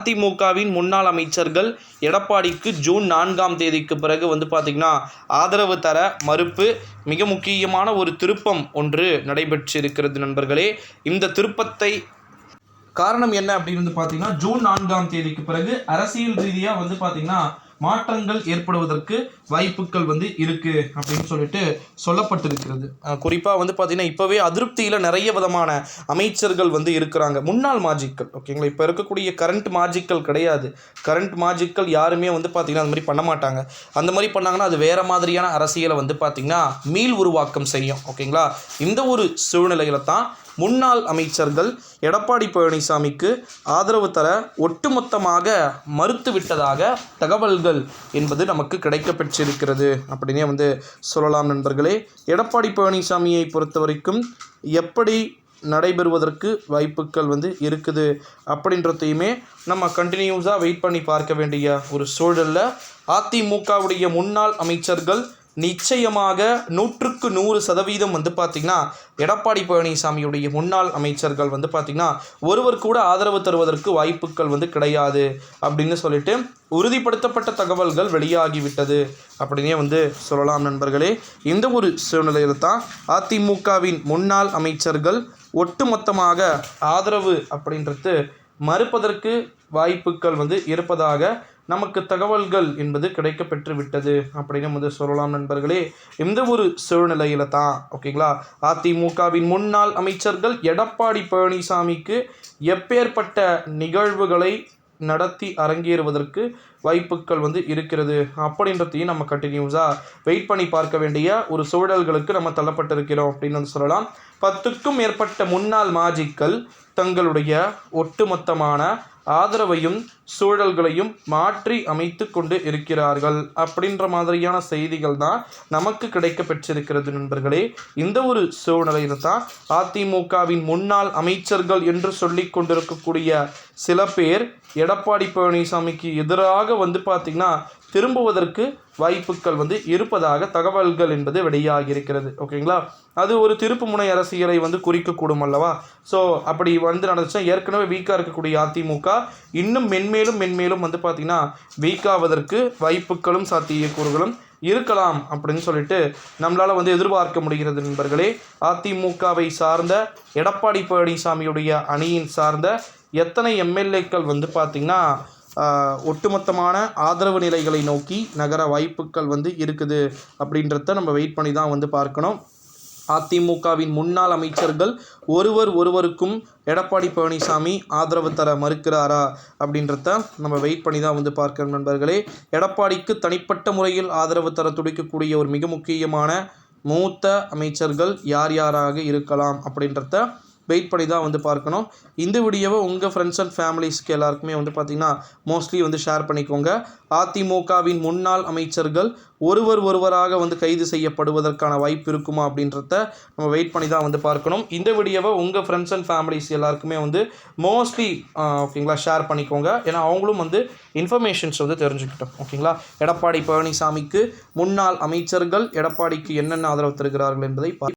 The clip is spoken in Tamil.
அதிமுகவின் முன்னாள் அமைச்சர்கள் எடப்பாடிக்கு ஜூன் 4ஆம் தேதிக்கு பிறகு பார்த்திங்கன்னா ஆதரவு தர மறுப்பு. மிக முக்கியமான ஒரு திருப்பம் ஒன்று நடைபெற்றிருக்கிறது நண்பர்களே. இந்த திருப்பத்தை காரணம் என்ன அப்படின்னு பார்த்திங்கன்னா, ஜூன் 4ஆம் தேதிக்கு பிறகு அரசியல் ரீதியாக பார்த்திங்கன்னா மாற்றங்கள் ஏற்படுவதற்கு வாய்ப்புகள் இருக்கு அப்படின்னு சொல்லிட்டு சொல்லப்பட்டிருக்கிறது. குறிப்பாக பார்த்திங்கன்னா இப்போவே அதிருப்தியில் நிறைய விதமான அமைச்சர்கள் இருக்கிறாங்க, முன்னாள் மாஜிக்கள். ஓகேங்களா, இப்போ இருக்கக்கூடிய கரண்ட் மாஜிக்கள் கிடையாது. கரண்ட் மாஜிக்கள் யாருமே பார்த்திங்கன்னா அந்த மாதிரி பண்ண மாட்டாங்க. அந்த மாதிரி பண்ணாங்கன்னா அது வேறு மாதிரியான அரசியலை பார்த்திங்கன்னா மீள் உருவாக்கம் செய்யும். ஓகேங்களா, இந்த ஒரு சூழ்நிலையில் தான் முன்னாள் அமைச்சர்கள் எடப்பாடி பழனிசாமிக்கு ஆதரவு தர ஒட்டுமொத்தமாக மறுத்துவிட்டதாக தகவல்கள் என்பது நமக்கு கிடைக்கப்பெற்றிருக்கிறது அப்படின்னே சொல்லலாம் நண்பர்களே. எடப்பாடி பழனிசாமியை பொறுத்த வரைக்கும் எப்படி நடைபெறுவதற்கு வாய்ப்புகள் இருக்குது அப்படின்றதையுமே நம்ம கண்டினியூஸாக வெயிட் பண்ணி பார்க்க வேண்டிய ஒரு சூழலில் அதிமுகவுடைய முன்னாள் அமைச்சர்கள் நிச்சயமாக 100க்கு 100% பார்த்திங்கன்னா எடப்பாடி பழனிசாமியுடைய முன்னாள் அமைச்சர்கள் பார்த்திங்கன்னா ஒருவர் கூட ஆதரவு தருவதற்கு வாய்ப்புகள் கிடையாது அப்படின்னு சொல்லிட்டு உறுதிப்படுத்தப்பட்ட தகவல்கள் வெளியாகிவிட்டது அப்படின்னே சொல்லலாம் நண்பர்களே. இந்த ஒரு சூழ்நிலையில் தான் அதிமுகவின் முன்னாள் அமைச்சர்கள் ஒட்டுமொத்தமாக ஆதரவு அப்படின்றது மறுப்பதற்கு வாய்ப்புகள் இருப்பதாக நமக்கு தகவல்கள் என்பது கிடைக்கப்பெற்று விட்டது அப்படின்னு சொல்லலாம் நண்பர்களே. இந்த ஒரு சூழ்நிலையில் தான் ஓகேங்களா அதிமுகவின் முன்னாள் அமைச்சர்கள் எடப்பாடி பழனிசாமிக்கு எப்பேற்பட்ட நிகழ்வுகளை நடத்தி அரங்கேறுவதற்கு வாய்ப்புகள் இருக்கிறது அப்படின்றதையும் நம்ம கண்டினியூஸாக வெயிட் பண்ணி பார்க்க வேண்டிய ஒரு சூழல்களுக்கு நம்ம தள்ளப்பட்டிருக்கிறோம் அப்படின்னு சொல்லலாம். 10க்கும் மேற்பட்ட முன்னாள் மாஜிக்கள் தங்களுடைய ஒட்டுமொத்தமான ஆதரவையும் சூழல்களையும் மாற்றி அமைத்து கொண்டு இருக்கிறார்கள் அப்படின்ற மாதிரியான செய்திகள் தான் நமக்கு கிடைக்க பெற்றிருக்கிறது நண்பர்களே. இந்த ஒரு சூழ்நிலையில் தான் அதிமுகவின் முன்னாள் அமைச்சர்கள் என்று சொல்லி கொண்டிருக்கக்கூடிய சில பேர் எடப்பாடி பழனிசாமிக்கு எதிராக பார்த்திங்கன்னா திரும்புவதற்கு வாய்ப்புகள் இருப்பதாக தகவல்கள் என்பது வெளியாகியிருக்கிறது. ஓகேங்களா, அது ஒரு திருப்பு முனை அரசியலை குறிக்கக்கூடும் அல்லவா. ஸோ அப்படி நடந்துச்சுன்னா ஏற்கனவே வீக்காக இருக்கக்கூடிய அதிமுக இன்னும் மென்மேலும் பார்த்திங்கன்னா வீக்காவதற்கு வாய்ப்புகளும் சாத்தியக்கூறுகளும் இருக்கலாம் அப்படின்னு சொல்லிட்டு நம்மளால் எதிர்பார்க்க முடிகிறது நண்பர்களே. அதிமுகவை சார்ந்த எடப்பாடி பழனிசாமியுடைய அணியின் சார்ந்த எத்தனை எம்எல்ஏக்கள் பார்த்திங்கன்னா ஒட்டுமொத்தமான ஆதரவு நிலைகளை நோக்கி நகர வாய்ப்புகள் இருக்குது அப்படின்றத நம்ம வெயிட் பண்ணி தான் பார்க்கணும். அதிமுகவின் முன்னாள் அமைச்சர்கள் ஒருவருக்கும் எடப்பாடி பழனிசாமி ஆதரவு தர மறுக்கிறாரா அப்படின்றத நம்ம வெயிட் பண்ணி தான் பார்க்கணும் நண்பர்களே. எடப்பாடிக்கு தனிப்பட்ட முறையில் ஆதரவு தர துடிக்கக்கூடிய ஒரு மிக முக்கியமான மூத்த அமைச்சர்கள் யாராக இருக்கலாம் அப்படின்றத வெயிட் பண்ணி தான் பார்க்கணும். இந்த வீடியோவை உங்கள் ஃப்ரெண்ட்ஸ் அண்ட் ஃபேமிலிஸ்க்கு எல்லாருக்குமே பார்த்திங்கன்னா மோஸ்ட்லி ஷேர் பண்ணிக்கோங்க. அதிமுகவின் முன்னாள் அமைச்சர்கள் ஒருவராக கைது செய்யப்படுவதற்கான வாய்ப்பு இருக்குமா அப்படின்றத நம்ம வெயிட் பண்ணி தான் பார்க்கணும். இந்த வீடியோவை உங்கள் ஃப்ரெண்ட்ஸ் அண்ட் ஃபேமிலிஸ் எல்லாருக்குமே மோஸ்ட்லி ஓகேங்களா ஷேர் பண்ணிக்கோங்க. ஏன்னா அவங்களும் இன்ஃபர்மேஷன்ஸ் தெரிஞ்சுக்கிட்டோம். ஓகேங்களா, எடப்பாடி பழனிசாமிக்கு முன்னாள் அமைச்சர்கள் எடப்பாடிக்கு என்னென்ன ஆதரவு தருகிறார்கள் என்பதை